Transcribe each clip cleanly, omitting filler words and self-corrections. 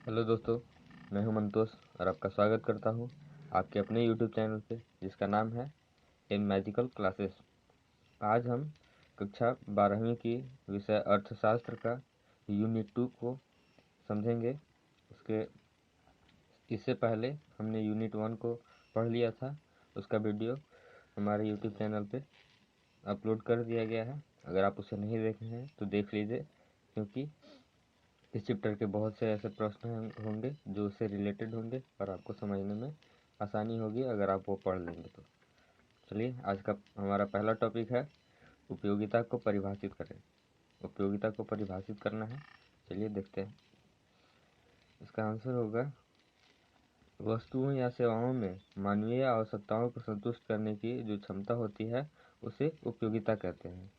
Hello दोस्तों, मैं हूं मंतोष और आपका स्वागत करता हूं आपके अपने यूट्यूब चैनल पे जिसका नाम है इन मैजिकल क्लासेस। आज हम कक्षा 12वीं की विषय अर्थशास्त्र का यूनिट 2 को समझेंगे। उसके इससे पहले हमने यूनिट 1 को पढ़ लिया था। उसका वीडियो हमारे यूट्यूब चैनल पे अपलोड कर दिया गया है। अगर आप उसे नहीं देखे हैं तो देख लीजिए, क्योंकि इस चैप्टर के बहुत से ऐसे प्रश्न होंगे जो उससे रिलेटेड होंगे और आपको समझने में आसानी होगी अगर आप वो पढ़ लेंगे तो। चलिए, आज का हमारा पहला टॉपिक है उपयोगिता को परिभाषित करें। उपयोगिता को परिभाषित करना है। चलिए देखते हैं। इसका आंसर होगा, वस्तुओं या सेवाओं में मानवीय आवश्यकताओं को संतुष्ट करने की जो क्षमता होती है उसे उपयोगिता कहते हैं।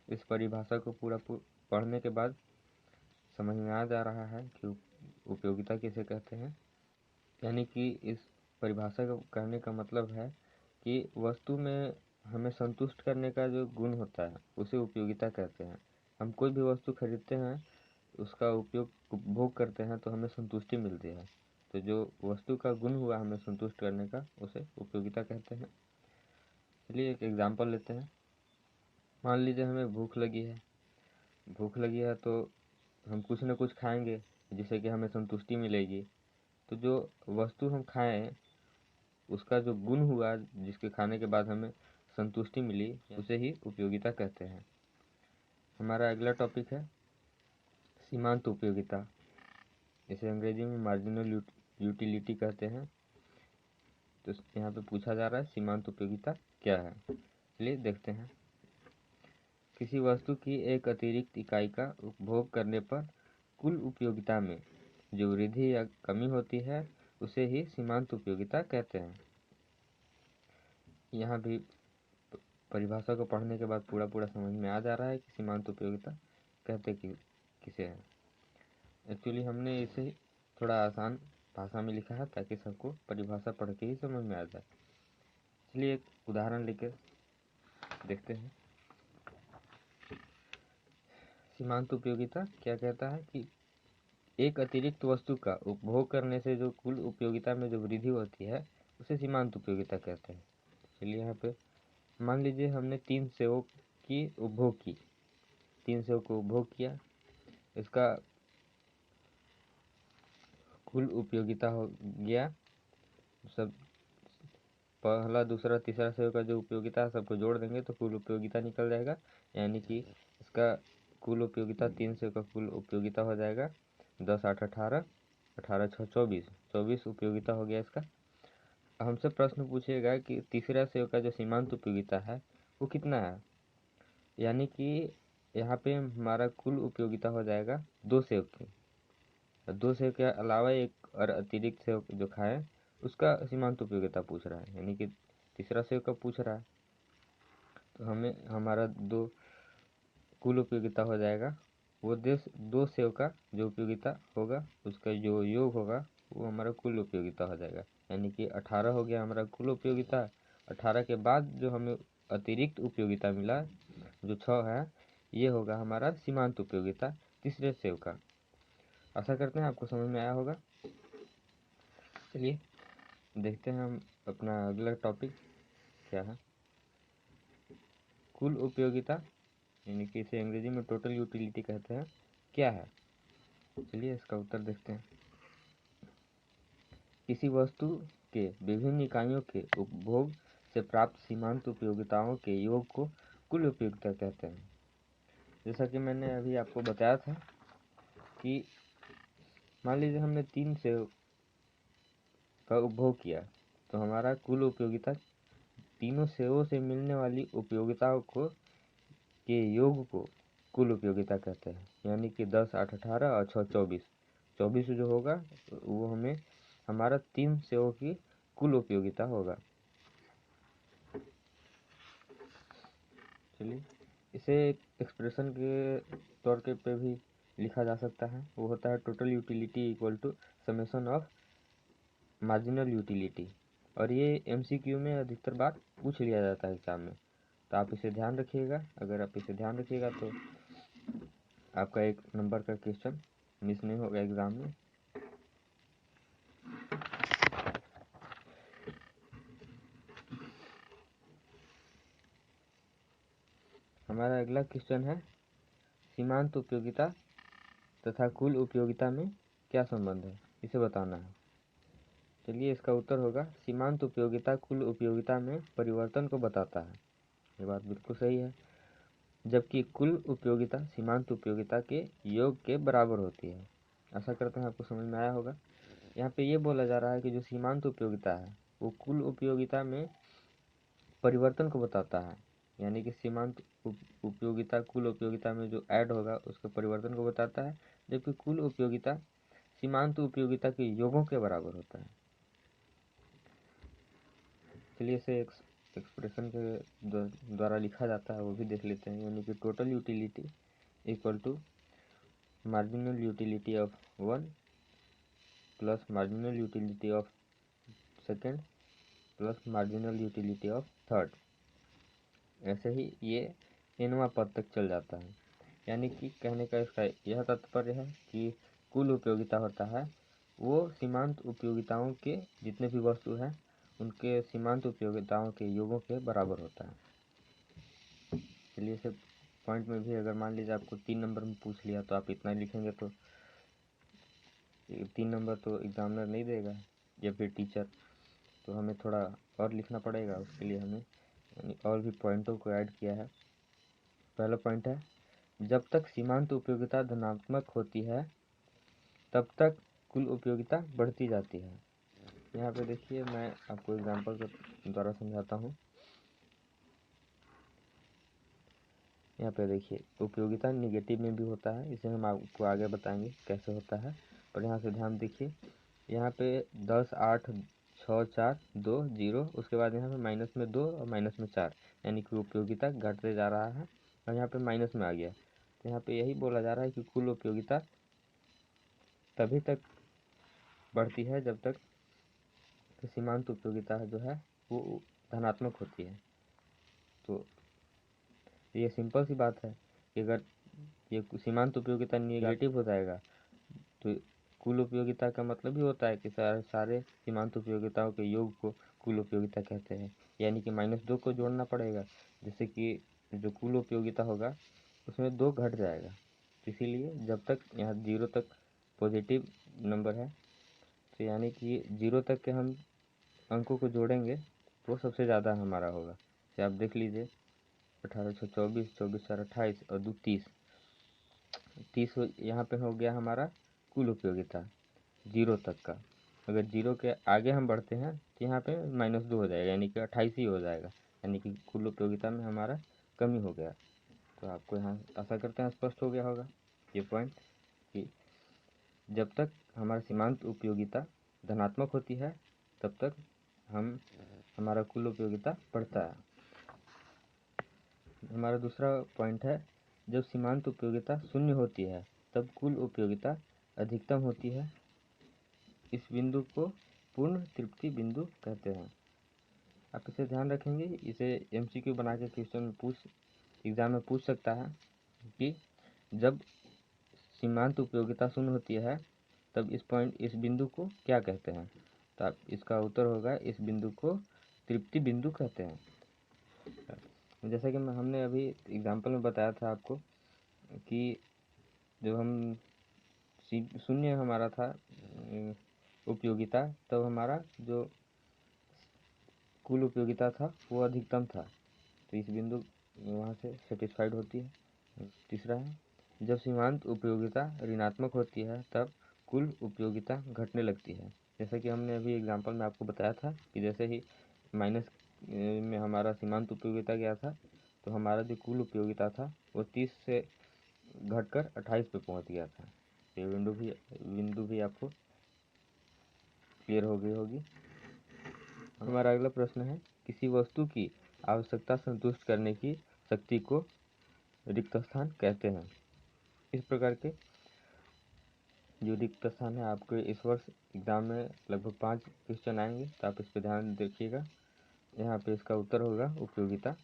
इस परिभाषा को पूरा पढ़ने के बाद समझ में आ जा रहा है कि उपयोगिता किसे कहते हैं। यानी कि इस परिभाषा को कहने का मतलब है कि वस्तु में हमें संतुष्ट करने का जो गुण होता है उसे उपयोगिता कहते हैं। हम कोई भी वस्तु खरीदते हैं, उसका उपभोग करते हैं तो हमें संतुष्टि मिलती है। तो जो वस्तु का गुण हुआ हमें संतुष्ट करने का, उसे उपयोगिता कहते हैं। चलिए एक एग्जाम्पल लेते हैं। मान लीजिए हमें भूख लगी है तो हम कुछ न कुछ खाएंगे जिससे कि हमें संतुष्टि मिलेगी। तो जो वस्तु हम खाएं उसका जो गुण हुआ, जिसके खाने के बाद हमें संतुष्टि मिली, उसे ही उपयोगिता कहते हैं। हमारा अगला टॉपिक है सीमांत उपयोगिता। इसे अंग्रेजी में मार्जिनल यूटिलिटी कहते हैं। तो यहाँ पे पूछा जा रहा है सीमांत उपयोगिता क्या है। चलिए देखते हैं। किसी वस्तु की एक अतिरिक्त इकाई का उपभोग करने पर कुल उपयोगिता में जो वृद्धि या कमी होती है उसे ही सीमांत उपयोगिता कहते हैं। यहाँ भी परिभाषा को पढ़ने के बाद पूरा समझ में आ जा रहा है कि सीमांत उपयोगिता कहते किसे हैं। एक्चुअली हमने इसे थोड़ा आसान भाषा में लिखा है ताकि सबको परिभाषा पढ़ के ही समझ में आ जाए। चलिए एक उदाहरण लेकर देखते हैं। सीमांत उपयोगिता क्या कहता है कि एक अतिरिक्त वस्तु का उपभोग करने से जो कुल उपयोगिता में जो वृद्धि होती है उसे सीमांत उपयोगिता कहते हैं। चलिए यहाँ पे मान लीजिए हमने 3 सेवों की उपभोग की 3 सेव को उपभोग किया। इसका कुल उपयोगिता हो गया, सब पहला दूसरा तीसरा सेव का जो उपयोगिता है सबको जोड़ देंगे तो कुल उपयोगिता निकल जाएगा। यानी कि इसका कुल उपयोगिता 3 सेव का कुल उपयोगिता हो जाएगा 10 8 18, 18 6 24 उपयोगिता हो गया इसका। हमसे प्रश्न पूछेगा कि तीसरा सेव का जो सीमांत उपयोगिता है वो कितना है। यानी कि यहाँ पे हमारा कुल उपयोगिता हो जाएगा 2 सेव की। 2 सेव के अलावा एक और अतिरिक्त सेव जो खाए उसका सीमांत उपयोगिता पूछ रहा है, यानी कि तीसरा सेव का पूछ रहा है। तो हमें हमारा 2 कुल उपयोगिता हो जाएगा। वो 2 सेव का जो उपयोगिता होगा उसका जो योग होगा वो हमारा कुल उपयोगिता हो जाएगा। यानी कि 18 हो गया हमारा कुल उपयोगिता। 18 के बाद जो हमें अतिरिक्त उपयोगिता मिला जो 6 है, ये होगा हमारा सीमांत उपयोगिता तीसरे सेव का। आशा करते हैं आपको समझ में आया होगा। चलिए देखते हैं हम अपना अगला टॉपिक क्या है। कुल उपयोगिता, यानी कि इसे अंग्रेजी में टोटल यूटिलिटी कहते हैं, क्या है। चलिए इसका उत्तर देखते हैं। किसी वस्तु के विभिन्न इकाइयों के उपभोग से प्राप्त सीमांत उपयोगिताओं के योग को कुल उपयोगिता कहते हैं। जैसा कि मैंने अभी आपको बताया था कि मान लीजिए हमने 3 सेव का उपभोग किया तो हमारा कुल उपयोगिता तीनों सेवों से मिलने वाली उपयोगिताओं को के योग को कुल उपयोगिता कहते हैं। यानी कि 10 8 18 और 6 24 जो होगा वो हमें हमारा 3 सेवों की कुल उपयोगिता होगा। चलिए इसे एक्सप्रेशन के तौर के पे भी लिखा जा सकता है। वो होता है total utility equal to summation of marginal utility. और ये एमसीक्यू में अधिकतर बार पूछ लिया जाता है एग्जाम में, तो आप इसे ध्यान रखिएगा। अगर आप इसे ध्यान रखिएगा तो आपका 1 नंबर का क्वेश्चन मिस नहीं होगा एग्जाम में। हमारा अगला क्वेश्चन है, सीमांत उपयोगिता तथा कुल उपयोगिता में क्या संबंध है, इसे बताना है। चलिए, इसका उत्तर होगा, सीमांत उपयोगिता कुल उपयोगिता में परिवर्तन को बताता है। ये बात बिल्कुल सही है। जबकि कुल उपयोगिता सीमांत उपयोगिता के योग के बराबर होती है। आशा करता हूँ आपको समझ में आया होगा। यहाँ पे ये बोला जा रहा है कि जो सीमांत उपयोगिता है वो कुल उपयोगिता में परिवर्तन को बताता है, यानी कि सीमांत उपयोगिता कुल उपयोगिता में जो ऐड होगा उसके परिवर्तन को बताता है, जबकि कुल उपयोगिता सीमांत उपयोगिता के योगों के बराबर होता है। चलिए, इसे एक्सप्रेशन के द्वारा लिखा जाता है, वो भी देख लेते हैं। यानी कि total utility equal to marginal utility of one plus marginal utility of second plus marginal utility of third. ऐसे ही ये nवां पद तक चल जाता है। यानी कि कहने का इसका यह तात्पर्य है कि कुल उपयोगिता होता है वो सीमांत उपयोगिताओं के जितने भी वस्तु हैं उनके सीमांत उपयोगिताओं के योगों के बराबर होता है। चलिए, इसे पॉइंट में भी अगर मान लीजिए आपको 3 नंबर में पूछ लिया तो आप इतना लिखेंगे तो 3 नंबर तो एग्जामिनर नहीं देगा या फिर टीचर, तो हमें थोड़ा और लिखना पड़ेगा। उसके लिए हमें और भी पॉइंटों को ऐड किया है। पहला पॉइंट है, जब तक सीमांत उपयोगिता धनात्मक होती है तब तक कुल उपयोगिता बढ़ती जाती है। यहाँ पे देखिए, मैं आपको एग्जांपल के द्वारा समझाता हूँ। यहाँ पे देखिए, उपयोगिता निगेटिव में भी होता है, इसे हम आपको आगे बताएंगे कैसे होता है। पर यहाँ से ध्यान देखिए, यहाँ पे 10, 8, 6, 4, 2, 0, उसके बाद यहाँ पे माइनस में 2 और माइनस में 4, यानी कि उपयोगिता घटते जा रहा है और यहाँ पे माइनस में आ गया। तो यहाँ पे यही बोला जा रहा है कि कुल उपयोगिता तभी तक बढ़ती है जब तक सीमांत उपयोगिता जो है वो धनात्मक होती है। तो ये सिंपल सी बात है कि अगर ये सीमांत उपयोगिता निगेटिव हो जाएगा तो कुल उपयोगिता का मतलब ही होता है कि सारे सीमांत उपयोगिताओं के योग को कुल उपयोगिता कहते हैं। यानी कि -2 को जोड़ना पड़ेगा, जैसे कि जो कुल उपयोगिता होगा उसमें 2 घट जाएगा। इसीलिए जब तक यहाँ 0 तक पॉजिटिव नंबर है, तो यानी कि 0 तक के हम अंकों को जोड़ेंगे वो सबसे ज़्यादा हमारा होगा। तो आप देख लीजिए, 18 6 24, 24 4 28 और 2 30, 30 यहाँ पे हो गया हमारा कुल उपयोगिता 0 तक का। अगर 0 के आगे हम बढ़ते हैं तो यहाँ पे -2 हो जाएगा, यानी कि 28 ही हो जाएगा, यानी कि कुल उपयोगिता में हमारा कमी हो गया। तो आपको यहाँ आशा करते हैं स्पष्ट हो गया होगा ये पॉइंट कि जब तक हमारा सीमांत उपयोगिता धनात्मक होती है तब तक हमारा कुल उपयोगिता बढ़ता है। हमारा दूसरा पॉइंट है, जब सीमांत उपयोगिता शून्य होती है तब कुल उपयोगिता अधिकतम होती है। इस बिंदु को पूर्ण तृप्ति बिंदु कहते हैं। आप इसे ध्यान रखेंगे, इसे MCQ बना के क्वेश्चन में एग्जाम में पूछ सकता है कि जब सीमांत उपयोगिता शून्य होती है तब इस बिंदु को क्या कहते हैं। तो आप इसका उत्तर होगा, इस बिंदु को तृप्ति बिंदु कहते हैं। जैसा कि हमने अभी एग्जाम्पल में बताया था आपको कि जब हम शून्य हमारा था उपयोगिता, तब हमारा जो कुल उपयोगिता था वो अधिकतम था, तो इस बिंदु वहाँ से सेटिस्फाइड होती है। तीसरा है, जब सीमांत उपयोगिता ऋणात्मक होती है तब कुल उपयोगिता घटने लगती है। जैसा कि हमने अभी एग्जाम्पल में आपको बताया था कि जैसे ही माइनस में हमारा सीमांत उपयोगिता गया था तो हमारा जो कुल उपयोगिता था वो 30 से घटकर 28 पे पहुंच गया था। ये बिंदु भी आपको क्लियर हो गई होगी। हमारा अगला प्रश्न है, किसी वस्तु की आवश्यकता संतुष्ट करने की शक्ति को रिक्त स्थान कहते हैं। इस प्रकार के जो रिक्त स्थान है आपको इस वर्ष एग्जाम में लगभग 5 क्वेश्चन आएंगे, तो आप इस पर ध्यान देखिएगा। यहाँ पे इसका उत्तर होगा उपयोगिता।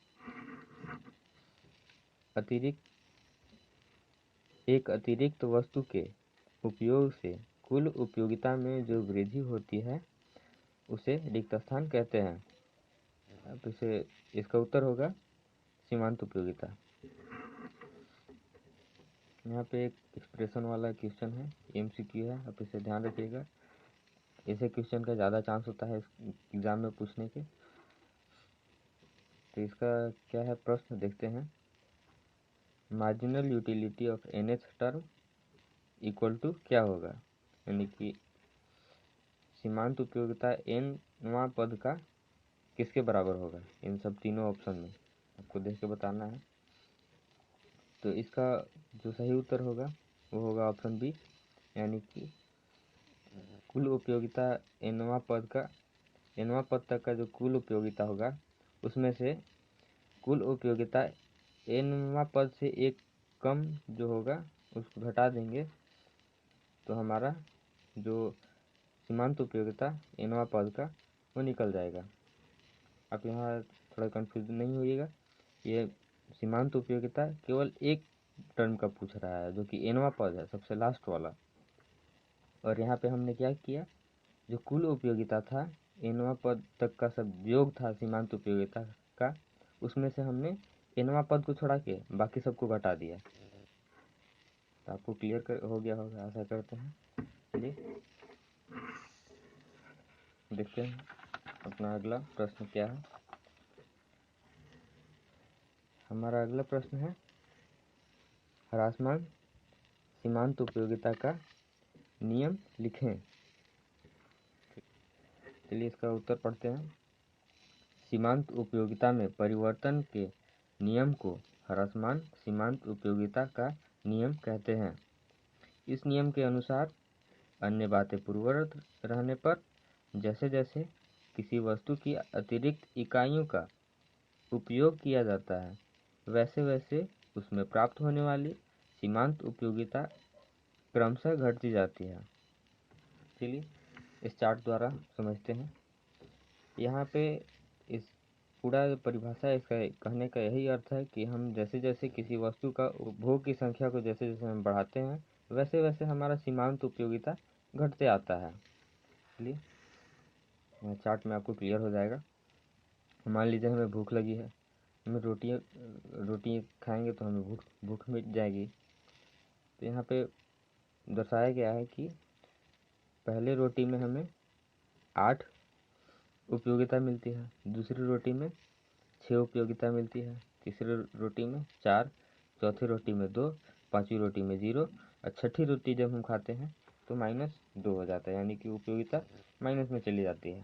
एक अतिरिक्त वस्तु के उपयोग से कुल उपयोगिता में जो वृद्धि होती है उसे रिक्त स्थान कहते हैं। अब इसका उत्तर होगा सीमांत उपयोगिता। यहाँ पे एक एक्सप्रेशन वाला क्वेश्चन है, MCQ है, आप इसे ध्यान रखिएगा। ऐसे क्वेश्चन का ज़्यादा चांस होता है एग्जाम में पूछने के। तो इसका क्या है प्रश्न, देखते हैं। Marginal utility of NH term equal to क्या होगा, यानी कि सीमांत उपयोगिता nवां पद का किसके बराबर होगा इन सब तीनों ऑप्शन में, आपको देख के बताना है। तो इसका जो सही उत्तर होगा वो होगा ऑप्शन बी, यानी कि कुल उपयोगिता nवां पद तक का जो कुल उपयोगिता होगा उसमें से कुल उपयोगिता nवां पद से एक कम जो होगा उसको घटा देंगे तो हमारा जो सीमांत उपयोगिता nवां पद का वो निकल जाएगा। आप यहाँ थोड़ा कंफ्यूज नहीं होइएगा, ये सीमांत उपयोगिता केवल एक टर्म का पूछ रहा है जो कि nवां पद है, सबसे लास्ट वाला। और यहाँ पे हमने क्या किया, जो कुल उपयोगिता था nवां पद तक का सब योग था सीमांत उपयोगिता का, उसमें से हमने nवां पद को छोड़ा के बाकी सबको घटा दिया। तो आपको क्लियर हो गया होगा, आशा करते हैं। चलिए देखते हैं अपना अगला प्रश्न क्या है। हमारा अगला प्रश्न है, ह्रासमान सीमांत उपयोगिता का नियम लिखें। चलिए इसका उत्तर पढ़ते हैं। सीमांत उपयोगिता में परिवर्तन के नियम को ह्रासमान सीमांत उपयोगिता का नियम कहते हैं। इस नियम के अनुसार अन्य बातें पूर्ववत रहने पर जैसे जैसे किसी वस्तु की अतिरिक्त इकाइयों का उपयोग किया जाता है वैसे वैसे उसमें प्राप्त होने वाली सीमांत उपयोगिता क्रमशः घटती जाती है। चलिए इस चार्ट द्वारा समझते हैं। यहाँ पे इस पूरा परिभाषा इसका कहने का यही अर्थ है कि हम जैसे जैसे किसी वस्तु का उपभोग की संख्या को जैसे जैसे हम बढ़ाते हैं वैसे वैसे हमारा सीमांत उपयोगिता घटते आता है। चलिए चार्ट में आपको क्लियर हो जाएगा। मान लीजिए हमें भूख लगी है, हमें रोटी खाएंगे तो हमें भूख मिट जाएगी। तो यहाँ पे दर्शाया गया है कि पहले रोटी में हमें 8 उपयोगिता मिलती है, दूसरी रोटी में 6 उपयोगिता मिलती है, तीसरी रोटी में 4, चौथी रोटी में 2, पांचवी रोटी में 0 और छठी रोटी जब हम खाते हैं तो -2 हो जाता है, यानी कि उपयोगिता माइनस में चली जाती है।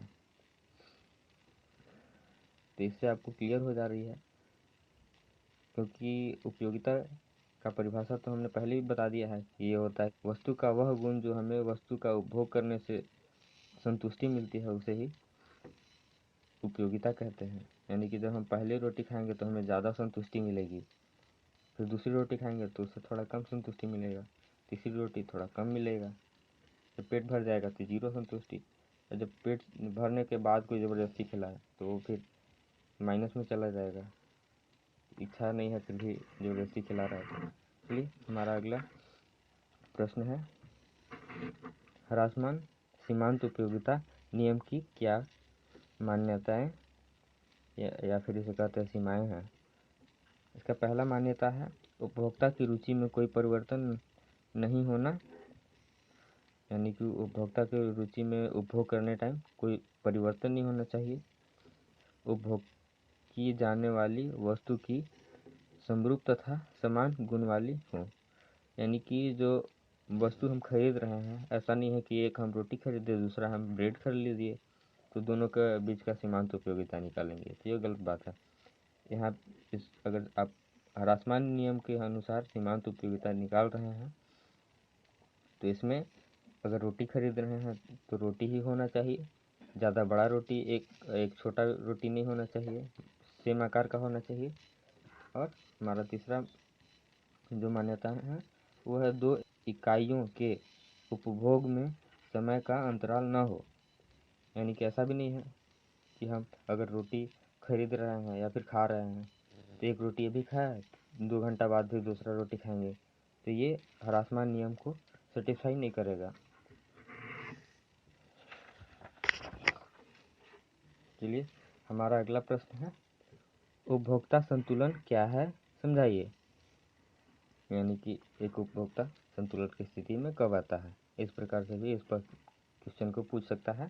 तो इससे आपको क्लियर हो जा रही है, क्योंकि उपयोगिता का परिभाषा तो हमने पहले ही बता दिया है कि ये होता है वस्तु का वह गुण जो हमें वस्तु का उपभोग करने से संतुष्टि मिलती है, उसे ही उपयोगिता कहते हैं। यानी कि जब हम पहले रोटी खाएंगे तो हमें ज़्यादा संतुष्टि मिलेगी, फिर दूसरी रोटी खाएंगे तो उससे थोड़ा कम संतुष्टि मिलेगा, तीसरी रोटी थोड़ा कम मिलेगा, जब पेट भर जाएगा तो 0 संतुष्टि, और जब पेट भरने के बाद कोई ज़बरदस्ती खिलाए तो वो फिर माइनस में चला जाएगा। इच्छा नहीं है फिर भी ज़बरदस्ती खिला रहा है। चलिए हमारा अगला प्रश्न है, ह्रासमान सीमांत उपयोगिता नियम की क्या मान्यताएं या फिर इसे कहते हैं सीमाएं हैं। इसका पहला मान्यता है, उपभोक्ता की रुचि में कोई परिवर्तन नहीं होना, यानी कि उपभोक्ता की रुचि में उपभोग करने टाइम कोई परिवर्तन नहीं होना चाहिए। उपभोग की जाने वाली वस्तु की समरूप तथा समान गुण वाली हो, यानी कि जो वस्तु हम खरीद रहे हैं ऐसा नहीं है कि एक हम रोटी खरीदे दूसरा हम ब्रेड खरीद लिए तो दोनों के बीच का सीमांत उपयोगिता निकालेंगे, तो ये गलत बात है। यहाँ अगर आप ह्रासमान नियम के अनुसार सीमांत उपयोगिता निकाल रहे हैं तो इसमें अगर रोटी खरीद रहे हैं तो रोटी ही होना चाहिए, ज़्यादा बड़ा रोटी, एक छोटा रोटी नहीं होना चाहिए, सेम आकार का होना चाहिए। और हमारा तीसरा जो मान्यता है वो है 2 इकाइयों के उपभोग में समय का अंतराल न हो, यानी कि ऐसा भी नहीं है कि हम अगर रोटी खरीद रहे हैं या फिर खा रहे हैं तो एक रोटी अभी खाया 2 घंटा बाद फिर दूसरा रोटी खाएंगे, तो ये ह्रासमान नियम को सेटिस्फाई नहीं करेगा। चलिए हमारा अगला प्रश्न है, उपभोक्ता संतुलन क्या है समझाइए। यानी कि एक उपभोक्ता संतुलन की स्थिति में कब आता है। इस प्रकार से भी इस पर क्वेश्चन को पूछ सकता है,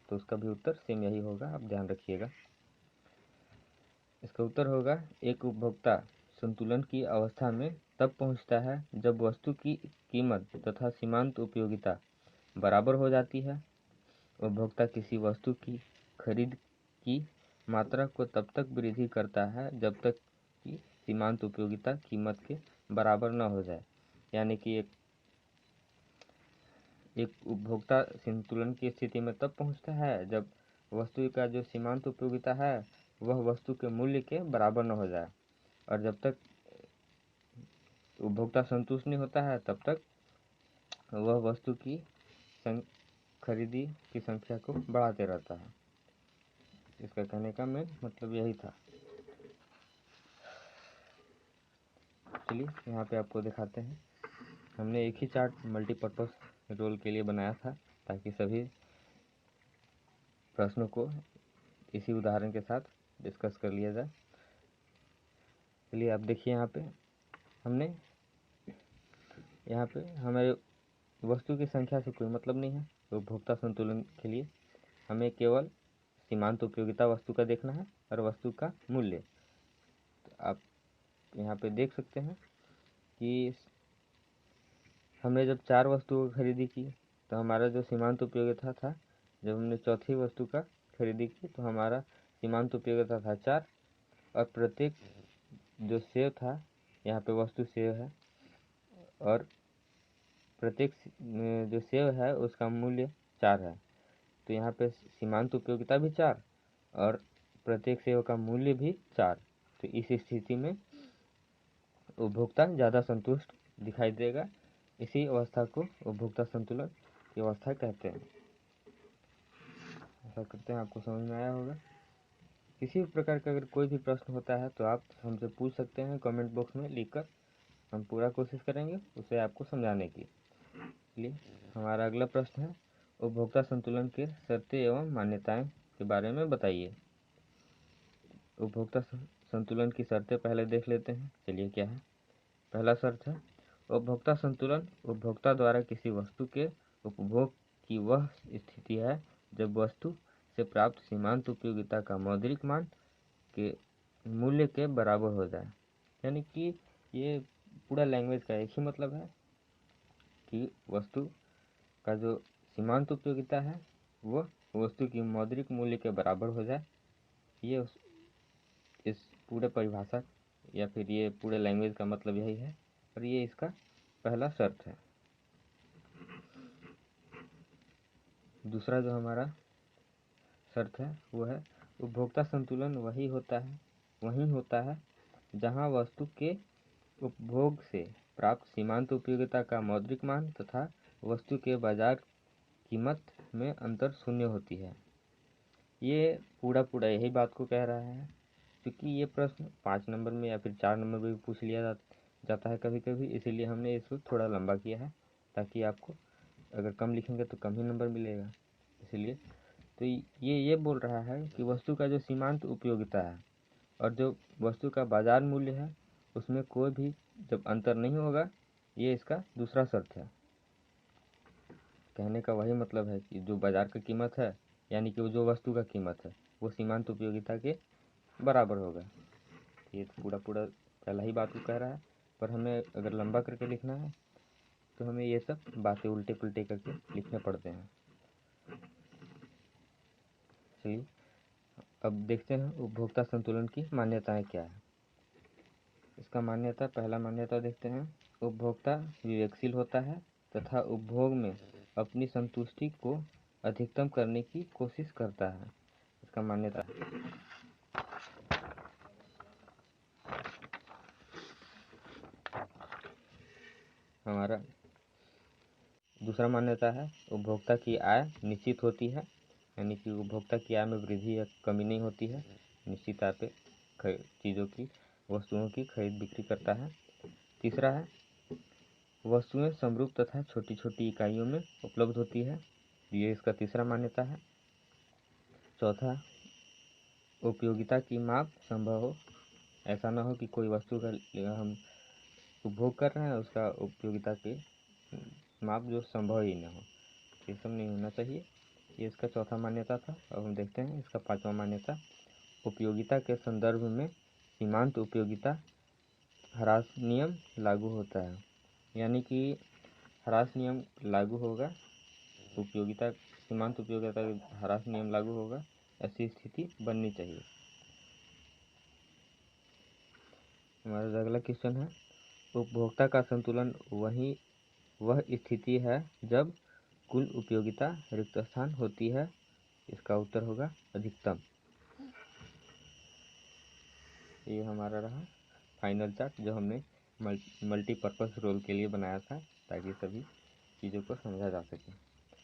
तो उसका भी उत्तर सेम यही होगा, आप ध्यान रखिएगा। इसका उत्तर होगा, एक उपभोक्ता संतुलन की अवस्था में तब पहुंचता है जब वस्तु की कीमत तथा सीमांत उपयोगिता बराबर हो जाती है। उपभोक्ता किसी वस्तु की खरीद की मात्रा को तब तक वृद्धि करता है जब तक कि सीमांत उपयोगिता कीमत के बराबर न हो जाए। यानी कि एक उपभोक्ता संतुलन की स्थिति में तब पहुंचता है जब वस्तु का जो सीमांत उपयोगिता है वह वस्तु के मूल्य के बराबर न हो जाए, और जब तक उपभोक्ता संतुष्ट नहीं होता है तब तक वह वस्तु की खरीदी की संख्या को बढ़ाते रहता है। इसका कहने का मेन मतलब यही था। चलिए यहाँ पे आपको दिखाते हैं, हमने एक ही चार्ट मल्टीपर्पज़ रोल के लिए बनाया था ताकि सभी प्रश्नों को इसी उदाहरण के साथ डिस्कस कर लिया जाए। चलिए आप देखिए, यहाँ पे हमारे वस्तु की संख्या से कोई मतलब नहीं है। उपभोक्ता संतुलन के लिए हमें केवल सीमांत उपयोगिता वस्तु का देखना है और वस्तु का मूल्य। तो आप यहाँ पे देख सकते हैं कि हमने जब 4 वस्तुओं की खरीदी की तो हमारा जो सीमांत उपयोगिता था, जब हमने चौथी वस्तु का खरीदी की तो हमारा सीमांत उपयोगिता था 4, और प्रत्येक जो सेव था, यहाँ पे वस्तु सेव है, और प्रत्येक जो सेव है उसका मूल्य 4 है। तो यहाँ पे सीमांत उपयोगिता भी 4 और प्रत्येक सेव का मूल्य भी 4। तो इस स्थिति में उपभोक्ता ज़्यादा संतुष्ट दिखाई देगा। इसी अवस्था को उपभोक्ता संतुलन की अवस्था कहते हैं। ऐसा करते हैं, आपको समझ में आया होगा। किसी भी प्रकार का अगर कोई भी प्रश्न होता है तो आप हमसे पूछ सकते हैं कमेंट बॉक्स में लिखकर। हम पूरा कोशिश करेंगे उसे आपको समझाने की। चलिए हमारा अगला प्रश्न है, उपभोक्ता संतुलन के शर्तें एवं मान्यताएं के बारे में बताइए। उपभोक्ता संतुलन की शर्तें पहले देख लेते हैं। चलिए क्या है। पहला शर्त है, उपभोक्ता संतुलन उपभोक्ता द्वारा किसी वस्तु के उपभोग की वह स्थिति है जब वस्तु से प्राप्त सीमांत उपयोगिता का मौद्रिक मान के मूल्य के बराबर हो जाए। यानी कि ये पूरा लैंग्वेज का एक ही मतलब है कि वस्तु का जो सीमांत उपयोगिता है वह वस्तु की मौद्रिक मूल्य के बराबर हो जाए। ये इस पूरे परिभाषा या फिर ये पूरे लैंग्वेज का मतलब यही है, और ये इसका पहला शर्त है। दूसरा जो हमारा शर्त है वो है, उपभोक्ता संतुलन वही होता है जहां वस्तु के उपभोग से प्राप्त सीमांत उपयोगिता का मौद्रिक मान तथा वस्तु के बाजार कीमत में अंतर शून्य होती है। ये पूरा यही बात को कह रहा है, क्योंकि ये प्रश्न 5 नंबर में या फिर 4 नंबर में भी पूछ लिया जाता है कभी कभी, इसीलिए हमने इसको थोड़ा लंबा किया है ताकि आपको अगर कम लिखेंगे तो कम ही नंबर मिलेगा। इसलिए तो ये बोल रहा है कि वस्तु का जो सीमांत उपयोगिता है और जो वस्तु का बाजार मूल्य है उसमें कोई भी जब अंतर नहीं होगा, ये इसका दूसरा शर्त है। कहने का वही मतलब है कि जो बाजार का कीमत है, यानी कि वो जो वस्तु का कीमत है वो सीमांत उपयोगिता के बराबर होगा। ये तो पूरा पहला ही बात को कह रहा है, पर हमें अगर लंबा करके लिखना है तो हमें ये सब बातें उल्टे पुल्टे करके लिखने पड़ते हैं। चलिए अब देखते हैं उपभोक्ता संतुलन की मान्यताएं क्या है। इसका पहला मान्यता देखते हैं, उपभोक्ता विवेकशील होता है तथा उपभोग में अपनी संतुष्टि को अधिकतम करने की कोशिश करता है। इसका मान्यता है। हमारा दूसरा मान्यता है, उपभोक्ता की आय निश्चित होती है। यानी कि उपभोक्ता की आय में वृद्धि या कमी नहीं होती है, निश्चित आय पे चीज़ों की वस्तुओं की खरीद बिक्री करता है। तीसरा है, वस्तुएं समरूप तथा छोटी छोटी इकाइयों में उपलब्ध होती है। ये इसका तीसरा मान्यता है। चौथा, उपयोगिता की माप संभव हो। ऐसा ना हो कि कोई वस्तु का हम उपभोग कर रहे हैं, उसका उपयोगिता की माप जो संभव ही ना हो, ये सब नहीं होना चाहिए। ये इसका चौथा मान्यता था। अब हम देखते हैं इसका पांचवा मान्यता। उपयोगिता के संदर्भ में सीमांत उपयोगिता ह्रास नियम लागू होता है। यानी कि ह्रास नियम लागू होगा, उपयोगिता सीमांत उपयोगिता ह्रास नियम लागू होगा, ऐसी स्थिति बननी चाहिए। हमारा अगला क्वेश्चन है, उपभोक्ता का संतुलन वह स्थिति है जब कुल उपयोगिता रिक्त स्थान होती है। इसका उत्तर होगा अधिकतम। ये हमारा रहा फाइनल चार्ट जो हमने मल्टीपर्पज़ रोल के लिए बनाया था, ताकि सभी चीज़ों को समझा जा सके।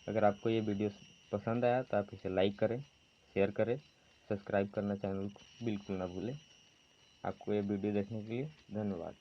अगर आपको ये वीडियो पसंद आया तो आप इसे लाइक करें, शेयर करें, सब्सक्राइब करना चैनल को बिल्कुल ना भूलें। आपको ये वीडियो देखने के लिए धन्यवाद।